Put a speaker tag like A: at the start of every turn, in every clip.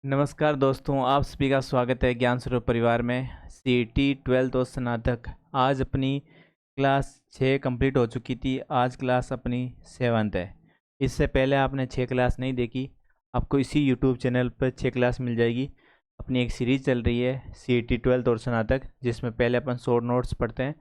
A: नमस्कार दोस्तों, आप सभी का स्वागत है ज्ञान स्वरूप परिवार में। सीईटी 12th और स्नातक आज अपनी क्लास 6 कंप्लीट हो चुकी थी। आज क्लास अपनी 7th है। इससे पहले आपने 6 क्लास नहीं देखी, आपको इसी यूट्यूब चैनल पर 6 क्लास मिल जाएगी। अपनी एक सीरीज़ चल रही है सीईटी 12th और स्नातक, जिसमें पहले अपन शॉर्ट नोट्स पढ़ते हैं,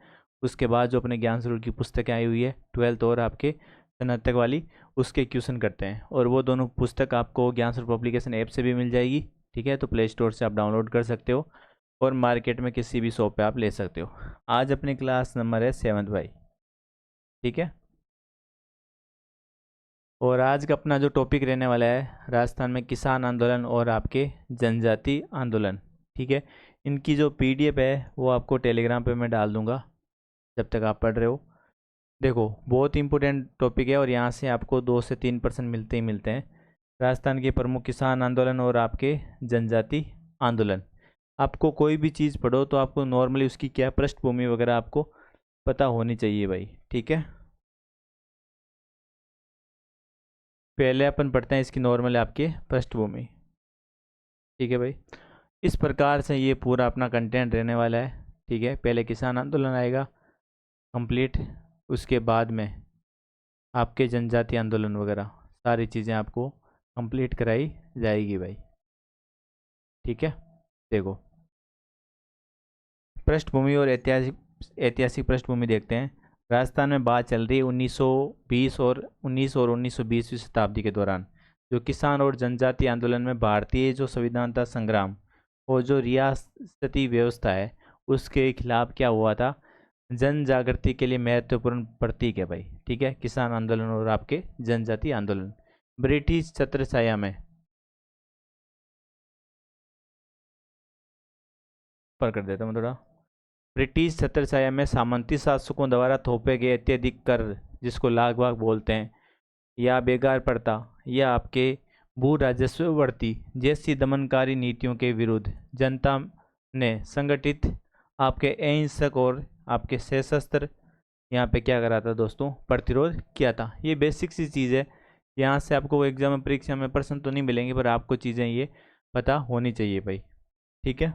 A: उसके बाद जो अपने ज्ञान स्वरूप की पुस्तकें आई हुई है 12th और आपके स्नातक वाली, उसके क्वेश्चन करते हैं। और वो दोनों पुस्तक आपको ज्ञान स्वरूप एप्लीकेशन ऐप से भी मिल जाएगी। ठीक है, तो प्ले स्टोर से आप डाउनलोड कर सकते हो और मार्केट में किसी भी शॉप पे आप ले सकते हो। आज अपनी क्लास नंबर है 7th भाई। ठीक है, और आज का अपना जो टॉपिक रहने वाला है, राजस्थान में किसान आंदोलन और आपके जनजाति आंदोलन। ठीक है, इनकी जो पीडीएफ है वो आपको टेलीग्राम पे मैं डाल दूंगा जब तक आप पढ़ रहे हो। देखो, बहुत इंपॉर्टेंट टॉपिक है और यहाँ से आपको 2 से 3% मिलते ही मिलते हैं। राजस्थान के प्रमुख किसान आंदोलन और आपके जनजाति आंदोलन। आपको कोई भी चीज़ पढ़ो तो आपको नॉर्मली उसकी क्या पृष्ठभूमि वगैरह आपको पता होनी चाहिए भाई। ठीक है, पहले अपन पढ़ते हैं इसकी नॉर्मल आपके पृष्ठभूमि। ठीक है भाई, इस प्रकार से ये पूरा अपना कंटेंट रहने वाला है। ठीक है, पहले किसान आंदोलन आएगा कंप्लीट, उसके बाद में आपके जनजाति आंदोलन वगैरह सारी चीज़ें आपको कंप्लीट कराई जाएगी भाई। ठीक है, देखो, पृष्ठभूमि और ऐतिहासिक ऐतिहासिक पृष्ठभूमि देखते हैं। राजस्थान में बात चल रही है 1920 और 1920वीं शताब्दी के दौरान, जो किसान और जनजाति आंदोलन में भारतीय जो संविधानता संग्राम और जो रियासती व्यवस्था है उसके खिलाफ क्या हुआ था, जन जागृति के लिए महत्वपूर्ण प्रतीक है भाई। ठीक है, किसान आंदोलन और आपके जनजाति आंदोलन। ब्रिटिश छत्रछाया में पर कर देता हूँ थोड़ा। ब्रिटिश छत्रछाया में सामंती शासकों द्वारा थोपे गए अत्यधिक कर, जिसको लाग बाग बोलते हैं, या बेकार पड़ता, या आपके भू राजस्व बढ़ती जैसी दमनकारी नीतियों के विरुद्ध जनता ने संगठित आपके अहिंसक और आपके सशस्त्र यहाँ पे क्या करा था दोस्तों, प्रतिरोध किया था। ये बेसिक सी चीज़ है, यहाँ से आपको एग्जाम में परीक्षा में प्रश्न तो नहीं मिलेंगे, पर आपको चीज़ें ये पता होनी चाहिए भाई। ठीक है,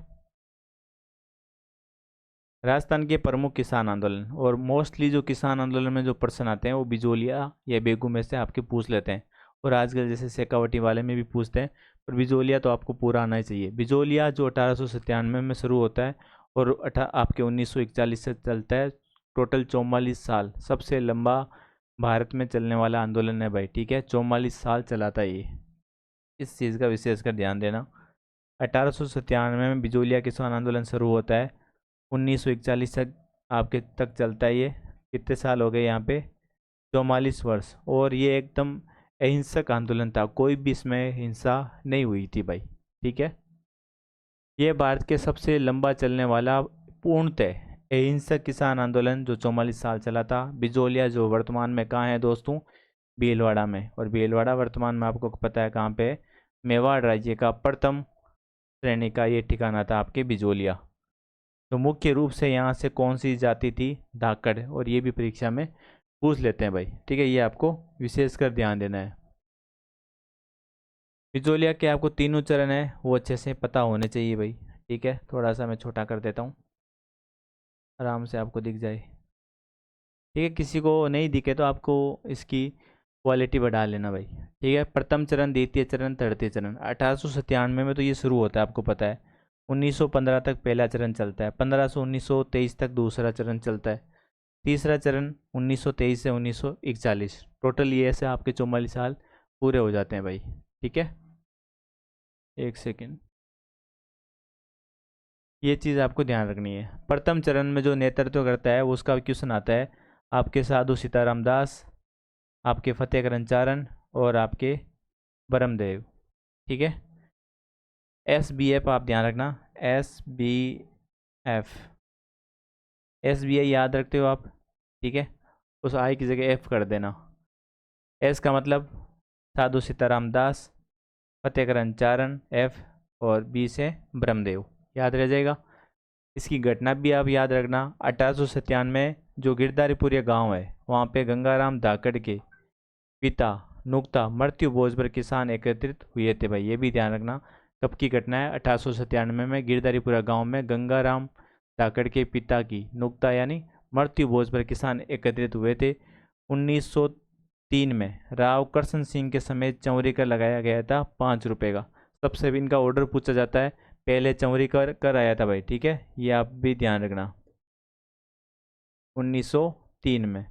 A: राजस्थान के प्रमुख किसान आंदोलन, और मोस्टली जो किसान आंदोलन में जो प्रश्न आते हैं वो बिजोलिया या बेगू में से आपके पूछ लेते हैं, और आजकल जैसे शेखावटी वाले में भी पूछते हैं, पर बिजोलिया तो आपको पूरा आना ही चाहिए। बिजोलिया जो 1897 में शुरू होता है और आपके 1941 से चलता है। टोटल 44 साल, सबसे लंबा भारत में चलने वाला आंदोलन है भाई। ठीक है, 44 साल चलाता है ये, इस चीज़ का विशेषकर ध्यान देना। 1897 में बिजोलिया किसान आंदोलन शुरू होता है, 1941 तक आपके तक चलता है ये। कितने साल हो गए यहाँ पे, 44 वर्ष। और ये एकदम अहिंसक आंदोलन था, कोई भी इसमें हिंसा नहीं हुई थी भाई। ठीक है, ये भारत के सबसे लंबा चलने वाला पूर्णतः अहिंसक किसान आंदोलन जो 44 साल चला था। बिजोलिया जो वर्तमान में कहाँ है दोस्तों, भीलवाड़ा में। और भीलवाड़ा वर्तमान में आपको पता है कहाँ पे है, मेवाड़ राज्य का प्रथम श्रेणी का ये ठिकाना था आपके बिजोलिया। तो मुख्य रूप से यहाँ से कौन सी जाति थी, धाकड़, और ये भी परीक्षा में पूछ लेते हैं भाई। ठीक है, ये आपको विशेषकर ध्यान देना है। बिजोलिया के आपको तीनों चरण है वो अच्छे से पता होने चाहिए भाई। ठीक है, थोड़ा सा मैं छोटा कर देता हूँ, आराम से आपको दिख जाए। ठीक है, किसी को नहीं दिखे तो आपको इसकी क्वालिटी बढ़ा लेना भाई। ठीक है, प्रथम चरण, द्वितीय चरण, तृतीय चरण। 1897 में तो ये शुरू होता है, आपको पता है। 1915 तक पहला चरण चलता है, 15 से 1923 तक दूसरा चरण चलता है, तीसरा चरण 1923 से 1941। टोटल ये ऐसे आपके 44 साल पूरे हो जाते हैं भाई। ठीक है, एक सेकेंड, ये चीज़ आपको ध्यान रखनी है। प्रथम चरण में जो नेतृत्व करता है उसका क्वेश्चन आता है आपके साधु सीताराम दास, आपके फतेहकरण चारण, और आपके ब्रह्मदेव। ठीक है, SBF आप ध्यान रखना, SBF, SBI याद रखते हो आप। ठीक है, उस आई की जगह F कर देना। S का मतलब साधु सीताराम दास, फतेहकरण चारण F, और B से ब्रह्मदेव, याद रह जाएगा। इसकी घटना भी आप याद रखना। 1897 में जो गिरधारीपुर गांव है वहाँ पे गंगाराम धाकड़ के पिता नुक्ता मृत्यु भोज पर किसान एकत्रित हुए थे भाई, ये भी ध्यान रखना। कब की घटना है? 1897 में गिरधारीपुरा गांव में गंगाराम धाकड़ के पिता की नुक्ता यानी मृत्यु भोज पर किसान एकत्रित हुए थे। 1903 में राव कृष्ण सिंह के समेत चौरी कर लगाया गया था 5 रुपए का। सबसे भी इनका ऑर्डर पूछा जाता है, पहले चौरी कर आया था भाई, ठीक है, ये आप भी ध्यान रखना। 1903 में।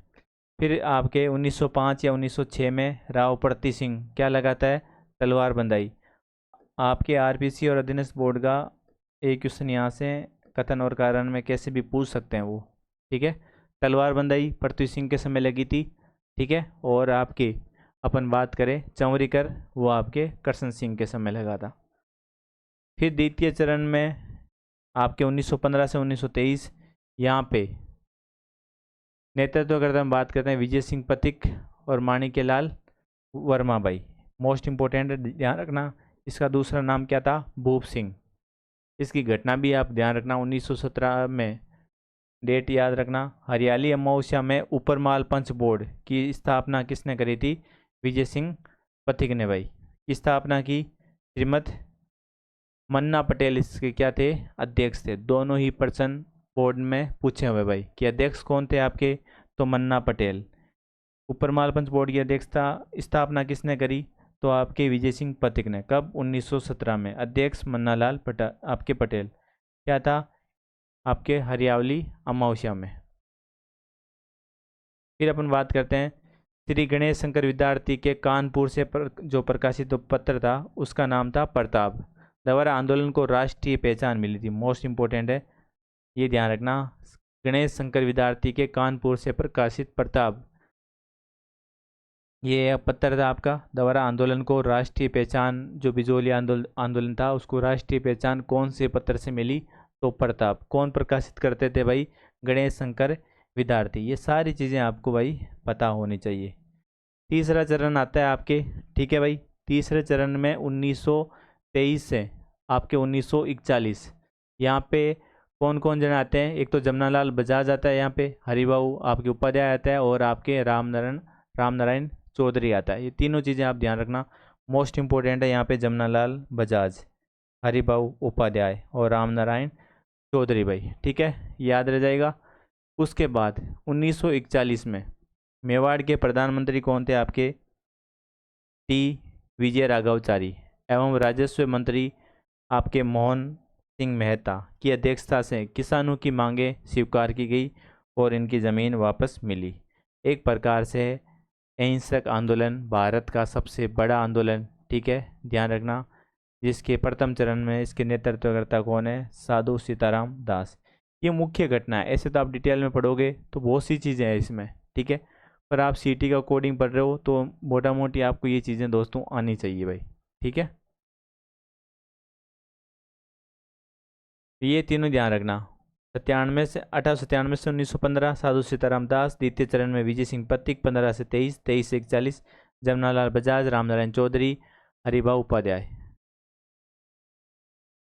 A: फिर आपके 1905 या 1906 में राव प्रति सिंह क्या लगाता है? तलवार बंदाई। आपके आरपीसी और अधीनस्थ बोर्ड का एक क्वेश्चन यहाँ से कथन और कारण में कैसे भी पूछ सकते हैं वो, ठीक है। तलवार बंदाई पृथ्वी सिंह के समय लगी थी, ठीक है। और आपकी अपन बात करें चौरी कर, वो आपके कृष्ण सिंह के समय लगा था। फिर द्वितीय चरण में आपके 1915 से 1923 यहाँ पे नेतृत्व करते हम बात करते हैं विजय सिंह पथिक और माणिक्य लाल वर्मा भाई। मोस्ट इम्पोर्टेंट ध्यान रखना, इसका दूसरा नाम क्या था? भूप सिंह। इसकी घटना भी आप ध्यान रखना 1917 में, डेट याद रखना। हरियाली अमावस्या में उपरमाल पंच बोर्ड की स्थापना किसने करी थी? विजय सिंह पथिक ने भाई की स्थापना की। श्रीमद मन्ना पटेल इसके क्या थे? अध्यक्ष थे। दोनों ही पर्सन बोर्ड में पूछे हुए भाई कि अध्यक्ष कौन थे आपके? तो मन्ना पटेल। उपरमाल पंच बोर्ड की अध्यक्षता स्थापना किसने करी? तो आपके विजय सिंह पथिक ने। कब? 1917 में। अध्यक्ष मन्नालाल आपके पटेल। क्या था? आपके हरियावली अमावस्या में। फिर अपन बात करते हैं श्री गणेश शंकर विद्यार्थी के कानपुर से जो प्रकाशित पत्र था उसका नाम था प्रताप। द्वारा आंदोलन को राष्ट्रीय पहचान मिली थी। मोस्ट इम्पोर्टेंट है, ये ध्यान रखना। गणेश शंकर विद्यार्थी के कानपुर से प्रकाशित प्रताप, ये पत्र था आपका। द्वारा आंदोलन को राष्ट्रीय पहचान, जो बिजोलिया आंदोलन था उसको राष्ट्रीय पहचान कौन से पत्र से मिली? तो प्रताप। कौन प्रकाशित करते थे भाई? गणेश शंकर विद्यार्थी। ये सारी चीज़ें आपको भाई पता होनी चाहिए। तीसरा चरण आता है आपके, ठीक है भाई। तीसरे चरण में 1923 से आपके 1941 यहाँ पे कौन कौन जन आते हैं? एक तो जमनालाल बजाज आता है, यहाँ पे हरिभाऊ आपके उपाध्याय आता है, और आपके रामनारायण चौधरी आता है। ये तीनों चीज़ें आप ध्यान रखना, मोस्ट इम्पोर्टेंट है। यहाँ पे जमनालाल बजाज, हरिभाऊ उपाध्याय और रामनारायण चौधरी भाई, ठीक है, याद रह जाएगा। उसके बाद 1941 में मेवाड़ के प्रधानमंत्री कौन थे आपके? टी विजय राघवाचारी। एवं राजस्व मंत्री आपके मोहन सिंह मेहता की अध्यक्षता से किसानों की मांगें स्वीकार की गई और इनकी ज़मीन वापस मिली। एक प्रकार से अहिंसक आंदोलन भारत का सबसे बड़ा आंदोलन, ठीक है, ध्यान रखना। जिसके प्रथम चरण में इसके नेतृत्वकर्ता कौन है? साधु सीताराम दास। ये मुख्य घटना है। ऐसे तो आप डिटेल में पढ़ोगे तो बहुत सी चीज़ें हैं इसमें, ठीक है, पर आप सीटी का कोडिंग पढ़ रहे हो तो मोटा मोटी आपको ये चीज़ें दोस्तों आनी चाहिए भाई, ठीक है। ये तीनों ध्यान रखना। 1897 से 1915 साधु सीताराम दास। द्वितीय चरण में विजय सिंह पथिक 15 से 23, 23 से 41 जमनालाल बजाज, रामनारायण चौधरी, हरिभाऊ उपाध्याय।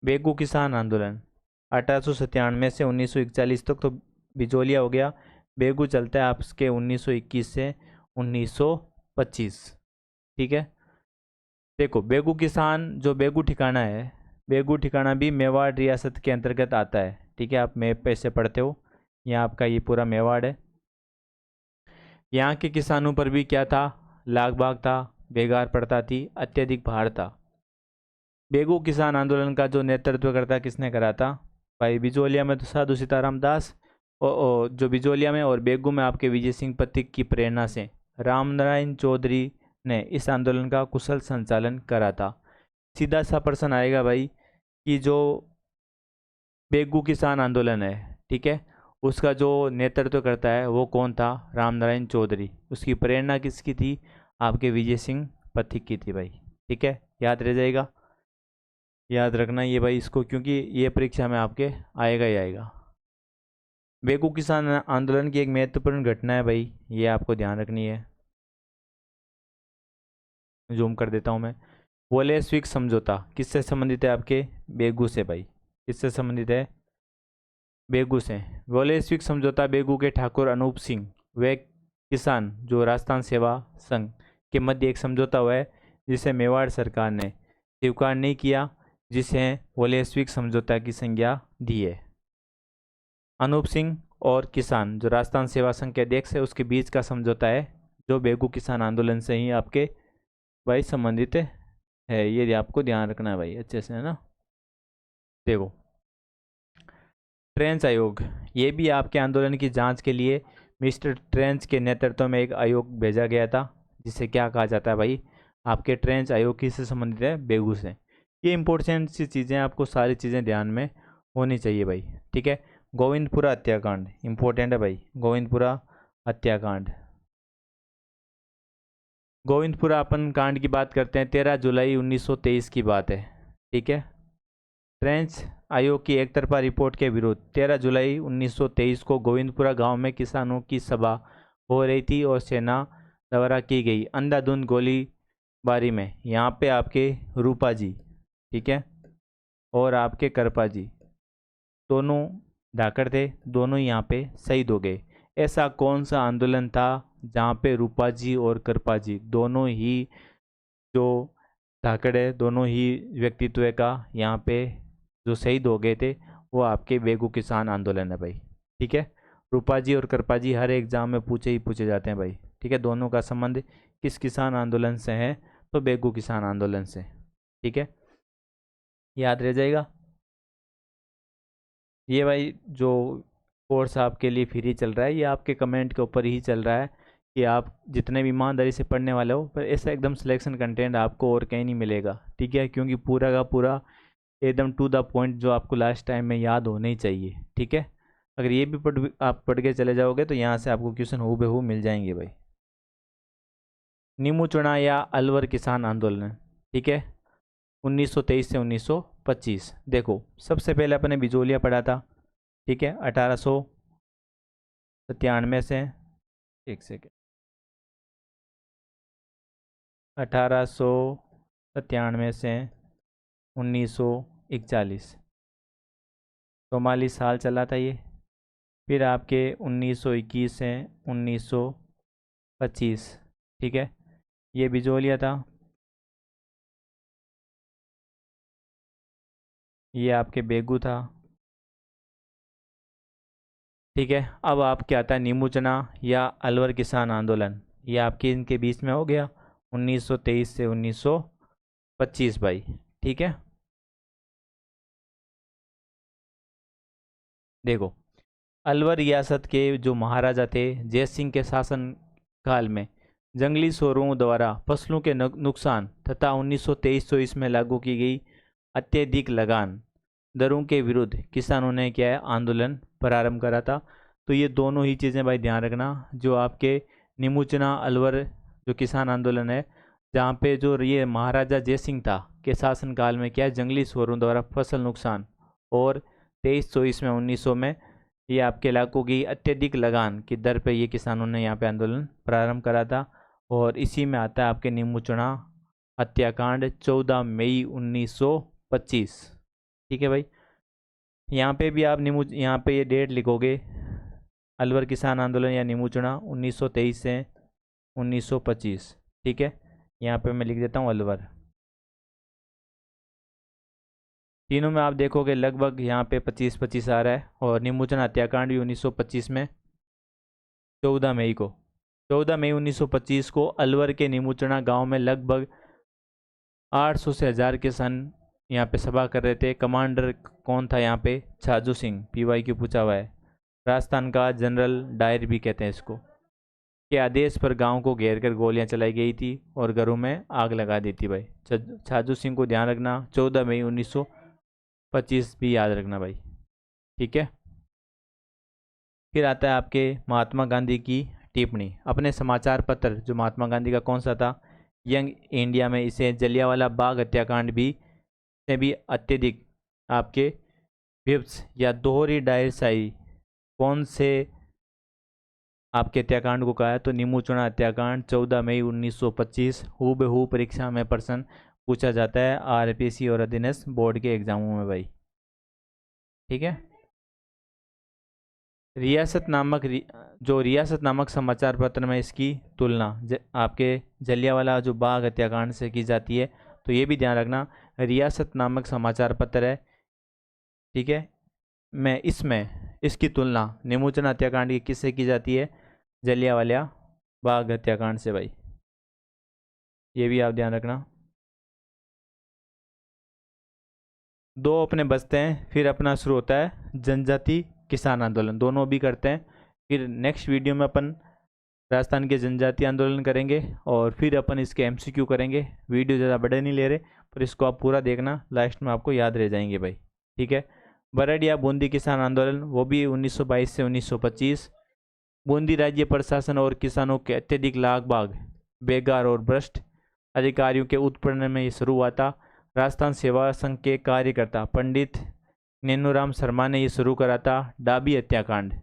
A: बेगू किसान आंदोलन 1897 से 1941 तक तो बिजोलिया हो गया। बेगू चलता है आपके 1921 से 1925, ठीक है। देखो बेगू किसान, जो बेगू ठिकाना है, बेगू ठिकाना भी मेवाड़ रियासत के अंतर्गत आता है, ठीक है। आप मैप पे से पढ़ते हो, यहाँ आपका ये पूरा मेवाड़ है। यहाँ के किसानों पर भी क्या था? लाग बाग था, बेगार पड़ता थी, अत्यधिक भार था। बेगू किसान आंदोलन का जो नेतृत्व करता किसने करा था? भाई बिजोलिया में तो साधु सीताराम दास, जो बिजोलिया में, और बेगू में आपके विजय सिंह पथिक की प्रेरणा से रामनारायण चौधरी ने इस आंदोलन का कुशल संचालन करा था। सीधा सा प्रश्न आएगा भाई कि जो बेगू किसान आंदोलन है, ठीक है, उसका जो नेतृत्व करता है वो कौन था? रामनारायण चौधरी। उसकी प्रेरणा किसकी थी? आपके विजय सिंह पथिक की थी भाई, ठीक है, याद रह जाएगा। याद रखना ये भाई इसको, क्योंकि ये परीक्षा में आपके आएगा ही आएगा। बेगू किसान आंदोलन की एक महत्वपूर्ण घटना है भाई, ये आपको ध्यान रखनी है। जूम कर देता हूँ मैं। वोलेस्विक समझौता किससे संबंधित है? आपके बेगू से भाई। किससे संबंधित है? बेगू से। वोलेस्विक समझौता बेगू के ठाकुर अनूप सिंह व किसान जो राजस्थान सेवा संघ के मध्य एक समझौता हुआ है, जिसे मेवाड़ सरकार ने स्वीकार नहीं किया, जिसे वोलेस्विक समझौता की संज्ञा दी है। अनूप सिंह और किसान जो राजस्थान सेवा संघ के अध्यक्ष है उसके बीच का समझौता है, जो बेगू किसान आंदोलन से ही आपके भाई संबंधित है। ये आपको ध्यान रखना है भाई अच्छे से, है ना। देखो, ट्रेंच आयोग, ये भी आपके आंदोलन की जांच के लिए मिस्टर ट्रेंच के नेतृत्व में एक आयोग भेजा गया था, जिसे क्या कहा जाता है भाई, आपके ट्रेंच आयोग किससे संबंधित है, बेगू से। ये इंपॉर्टेंट सी चीज़ें, आपको सारी चीज़ें ध्यान में होनी चाहिए भाई, ठीक है। गोविंदपुरा हत्याकांड इंपॉर्टेंट है भाई, गोविंदपुरा हत्याकांड। गोविंदपुरा अपन कांड की बात करते हैं, 13 जुलाई 1923 की बात है, ठीक है। ट्रेंच आयोग की एक तरफा रिपोर्ट के विरुद्ध 13 जुलाई 1923 को गोविंदपुरा गांव में किसानों की सभा हो रही थी और सेना द्वारा की गई अंधाधुंध गोलीबारी में यहाँ पे आपके रूपा जी, ठीक है, और आपके करपा जी दोनों धाकड़ थे, दोनों यहाँ पे शहीद हो गए। ऐसा कौन सा आंदोलन था जहाँ पे रूपा जी और करपा जी दोनों ही जो धाकड़ है, दोनों ही व्यक्तित्व का यहाँ पे जो शहीद हो गए थे, वो आपके बेगू किसान आंदोलन है भाई, ठीक है। रूपा जी और करपा जी हर एग्जाम में पूछे जाते हैं भाई, ठीक है। दोनों का संबंध किस किसान आंदोलन से है, तो बेगू किसान आंदोलन से, ठीक है, याद रह जाएगा। ये भाई जो कोर्स आपके लिए फ्री चल रहा है, ये आपके कमेंट के ऊपर ही चल रहा है कि आप जितने भी ईमानदारी से पढ़ने वाले हो, पर ऐसा एकदम सिलेक्शन कंटेंट आपको और कहीं नहीं मिलेगा, ठीक है, क्योंकि पूरा का पूरा एकदम टू द पॉइंट जो आपको लास्ट टाइम में याद होना ही चाहिए, ठीक है। अगर ये भी आप पढ़ के चले जाओगे तो यहाँ से आपको क्वेश्चन हूबहू मिल जाएंगे भाई। नीमू चुना या अलवर किसान आंदोलन, ठीक है, 1923 से 1925। देखो, सबसे पहले अपने बिजोलिया पढ़ा था, ठीक है, 1897 से, एक सेकेंड, 1897 से 1941, 44 साल चला था ये। फिर आपके 1921 से 1925, ठीक है, ये बिजोलिया था। ये आपके बेगू था, ठीक है। अब आपके आता है नीमू चना या अलवर किसान आंदोलन, ये आपके इनके बीच में हो गया 1923 से 1925 भाई, ठीक है। देखो, अलवर रियासत के जो महाराजा थे जय सिंह के शासन काल में जंगली सूरों द्वारा फसलों के नुकसान तथा 1923-24 में लागू की गई अत्यधिक लगान दरों के विरुद्ध किसानों ने क्या है, आंदोलन प्रारंभ करा था। तो ये दोनों ही चीज़ें भाई ध्यान रखना, जो आपके निमुचना अलवर जो किसान आंदोलन है, जहाँ पे जो ये महाराजा जय सिंह था के शासनकाल में क्या है, जंगली सूरों द्वारा फसल नुकसान, और 23-24 में 1900 में ये आपके इलाकों की अत्यधिक लगान की दर पे ये किसानों ने यहाँ पे आंदोलन प्रारंभ करा था। और इसी में आता है आपके नीमूचना हत्याकांड 14 मई 1925, ठीक है भाई। यहाँ पे भी आप यहाँ पे ये डेट लिखोगे, अलवर किसान आंदोलन या नीमूचना 1923 से 1925, ठीक है। यहाँ पे मैं लिख देता हूँ अलवर। तीनों में आप देखोगे लगभग यहाँ पे 25-25 आ रहा है। और निमुचन हत्याकांड भी 1925 में 14 मई को, 14 मई 1925 को अलवर के निमुचना गांव में लगभग 800 से 1000 किसान यहाँ पे सभा कर रहे थे। कमांडर कौन था यहाँ पे, छाजू सिंह, पीवाई क्यों पूछा हुआ है, राजस्थान का जनरल डायर भी कहते हैं इसको, के आदेश पर गांव को घेर कर गोलियां चलाई गई थी और घरों में आग लगा दी थी भाई। छाजू सिंह को ध्यान रखना, 14 मई 1925 भी याद रखना भाई, ठीक है। फिर आता है आपके महात्मा गांधी की टिप्पणी। अपने समाचार पत्र जो महात्मा गांधी का कौन सा था, यंग इंडिया में इसे जलियांवाला बाग हत्याकांड भी से भी अत्यधिक आपके विप्स या दोहरी डायरशाही कौन से आपके हत्याकांड को कहा है, तो नीमूचना हत्याकांड 14 मई 1925 हूबहू परीक्षा में प्रश्न पूछा जाता है आरपीसी और अधीनस्थ बोर्ड के एग्जामों में भाई, ठीक है। रियासत नामक समाचार पत्र में इसकी तुलना आपके जलियांवाला जो बाग हत्याकांड से की जाती है। तो ये भी ध्यान रखना। रियासत नामक समाचार पत्र है, ठीक है। मैं इसमें इसकी तुलना निमोचन हत्याकांड की किससे की जाती है? जलियांवाला बाग हत्याकांड से भाई, ये भी आप ध्यान रखना। दो अपने बचते हैं, फिर अपना शुरू होता है जनजाति किसान आंदोलन, दोनों भी करते हैं। फिर नेक्स्ट वीडियो में अपन राजस्थान के जनजाति आंदोलन करेंगे और फिर अपन इसके एमसीक्यू करेंगे। वीडियो ज़्यादा बड़े नहीं ले रहे, पर इसको आप पूरा देखना, लास्ट में आपको याद रह जाएंगे भाई, ठीक है। बरडिया बूंदी किसान आंदोलन, वो भी 1922 से 1925। बूंदी राज्य प्रशासन और किसानों के अत्यधिक लागबाग, बेगार और भ्रष्ट अधिकारियों के उत्पीड़न में ये शुरू हुआ था। राजस्थान सेवा संघ के कार्यकर्ता पंडित नेनूराम शर्मा ने ये शुरू करा था। डाबी हत्याकांड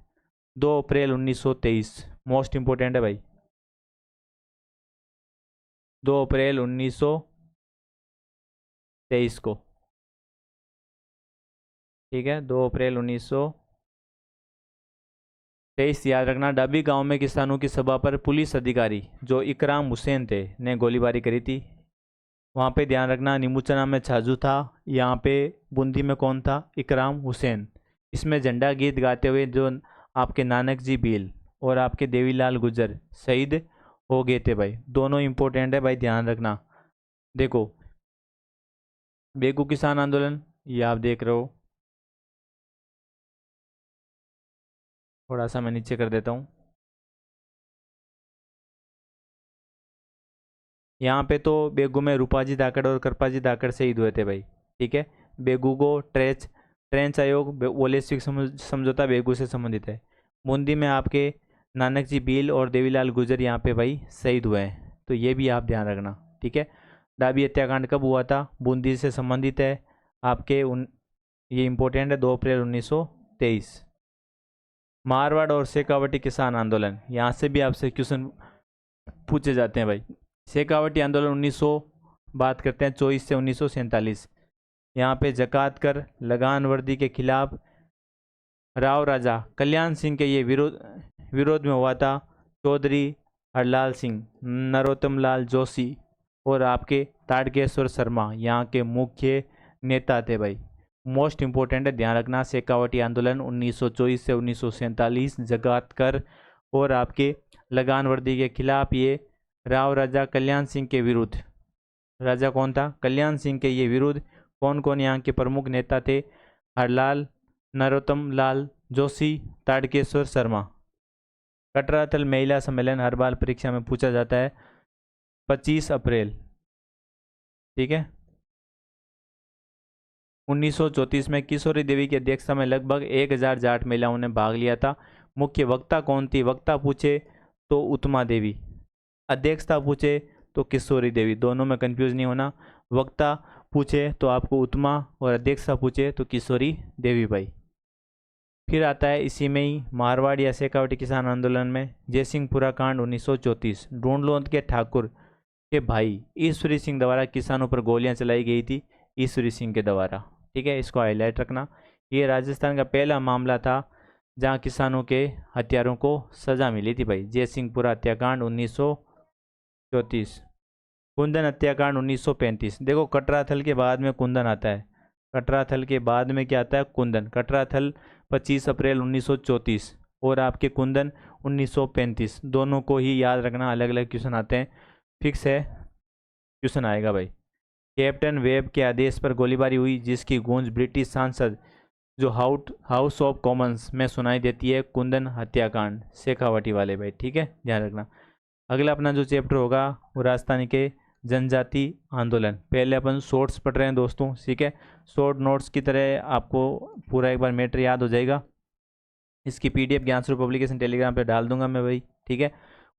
A: 2 अप्रैल 1923, मोस्ट इम्पोर्टेंट है भाई, 2 अप्रैल 1923 को, ठीक है, 2 अप्रैल 1923 याद रखना। डाबी गांव में किसानों की सभा पर पुलिस अधिकारी जो इकराम हुसैन थे ने गोलीबारी करी थी। वहाँ पे ध्यान रखना, निमुचना में छाजू था, यहाँ पे बूंदी में कौन था? इकराम हुसैन। इसमें झंडा गीत गाते हुए जो आपके नानक जी भील और आपके देवीलाल गुजर शहीद हो गए थे भाई, दोनों इम्पोर्टेंट है भाई, ध्यान रखना। देखो बेगू किसान आंदोलन, ये आप देख रहे हो, थोड़ा सा मैं नीचे कर देता हूँ। यहाँ पे तो बेगू में रूपाजी धाकड़ और कृपाजी धाकड़ शहीद हुए थे भाई, ठीक है। बेगू को ट्रेंच आयोग वैश्विक समझौता बेगू से संबंधित है। बूंदी में आपके नानक जी भील और देवीलाल गुजर यहाँ पे भाई शहीद हुए हैं, तो ये भी आप ध्यान रखना, ठीक है। डाबी हत्याकांड कब हुआ था? बूंदी से संबंधित है आपके ये इम्पोर्टेंट है, 2 अप्रैल 1923। मारवाड़ और शेखावटी किसान आंदोलन, यहाँ से भी आपसे क्वेश्चन पूछे जाते हैं भाई। शेखावटी आंदोलन 1900 बात करते हैं 24 से 1947। यहाँ पे जकात कर लगान वर्दी के खिलाफ राव राजा कल्याण सिंह के ये विरोध में हुआ था। चौधरी हरलाल सिंह, नरोत्तम लाल जोशी और आपके ताड़केश्वर शर्मा यहाँ के मुख्य नेता थे भाई, मोस्ट इम्पोर्टेंट है, ध्यान रखना। शेखावटी आंदोलन 1924 से 1947, जकात कर और आपके लगान वर्दी के खिलाफ ये राव राजा कल्याण सिंह के विरुद्ध, राजा कौन था? कल्याण सिंह के ये विरुद्ध कौन कौन यहाँ के प्रमुख नेता थे? हरलाल, नरोत्तम लाल जोशी, ताड़केश्वर शर्मा। कटराथल महिला सम्मेलन हर बार परीक्षा में पूछा जाता है, 25 अप्रैल, ठीक है। 1934 में किशोरी देवी की अध्यक्षता में लगभग 1000 जाट महिलाओं ने भाग लिया था। मुख्य वक्ता कौन थी? वक्ता पूछे तो उत्मा देवी, अध्यक्षता पूछे तो किशोरी देवी, दोनों में कंफ्यूज नहीं होना। वक्ता पूछे तो आपको उत्मा और अध्यक्षता पूछे तो किशोरी देवी भाई। फिर आता है इसी में ही मारवाड़ या शेखावटी किसान आंदोलन में जयसिंहपुरा कांड 1934, ढूंढलोद के ठाकुर के भाई ईश्वरी सिंह द्वारा किसानों पर गोलियां चलाई गई थी, ईश्वरी सिंह के द्वारा, ठीक है, इसको हाईलाइट रखना। ये राजस्थान का पहला मामला था जहां किसानों के हत्यारों को सजा मिली थी भाई, जयसिंहपुरा हत्याकांड 1934। कुंदन हत्याकांड 1935। देखो कटराथल के बाद में कुंदन आता है, कटराथल के बाद में क्या आता है? कुंदन। कटराथल 25 अप्रैल 1934 और आपके कुंदन 1935, दोनों को ही याद रखना, अलग अलग क्वेश्चन आते हैं, फिक्स है क्वेश्चन आएगा भाई। कैप्टन वेब के आदेश पर गोलीबारी हुई जिसकी गूंज ब्रिटिश सांसद जो हाउस ऑफ कॉमन्स में सुनाई देती है, कुंदन हत्याकांड, शेखावटी वाले भाई, ठीक है, ध्यान रखना। अगला अपना जो चैप्टर होगा वो राजस्थानी के जनजाति आंदोलन। पहले अपन शॉर्ट्स पढ़ रहे हैं दोस्तों, ठीक है, शॉर्ट नोट्स की तरह आपको पूरा एक बार मैटर याद हो जाएगा। इसकी PDF ज्ञान स्वरूप पब्लिकेशन टेलीग्राम पे डाल दूंगा मैं भाई, ठीक है।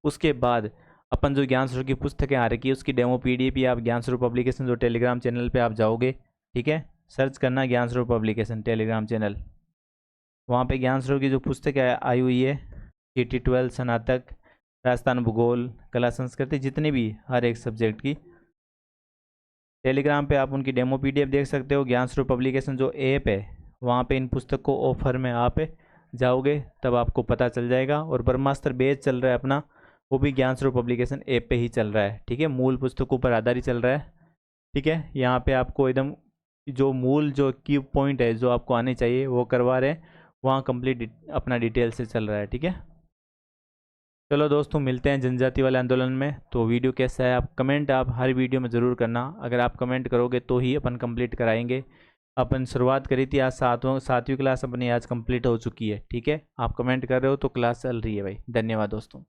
A: उसके बाद अपन जो ज्ञान स्वरूप की पुस्तकें आ रखी है उसकी डेमो PDF ही आप ज्ञान स्वरूप पब्लिकेशन जो टेलीग्राम चैनल पे आप जाओगे, ठीक है, सर्च करना ज्ञान स्वरूप पब्लिकेशन टेलीग्राम चैनल, वहाँ पे ज्ञान स्वरूप की जो पुस्तक आई हुई है, TT 12 स्नातक, राजस्थान भूगोल, कला संस्कृति, जितनी भी हर एक सब्जेक्ट की, टेलीग्राम पे आप उनकी डेमो PDF देख सकते हो। ज्ञान स्वरूप पब्लिकेशन जो ऐप है वहाँ पे इन पुस्तक को ऑफर में आप जाओगे तब आपको पता चल जाएगा। और ब्रह्मास्त्र बैच चल रहा है अपना, वो भी ज्ञान स्वरूप पब्लिकेशन ऐप पे ही चल रहा है, ठीक है, मूल पुस्तकों पर आधारित चल रहा है। ठीक है, यहाँ पे आपको एकदम जो मूल जो की पॉइंट है जो आपको आने चाहिए वो करवा रहे हैं, वहाँ कंप्लीट अपना डिटेल से चल रहा है। ठीक है, चलो दोस्तों, मिलते हैं जनजाति वाले आंदोलन में। तो वीडियो कैसा है आप कमेंट आप हर वीडियो में ज़रूर करना, अगर आप कमेंट करोगे तो ही अपन कंप्लीट कराएंगे। अपन शुरुआत करी थी, आज सातवीं क्लास अपनी आज कंप्लीट हो चुकी है। ठीक है, आप कमेंट कर रहे हो तो क्लास चल रही है भाई। धन्यवाद दोस्तों।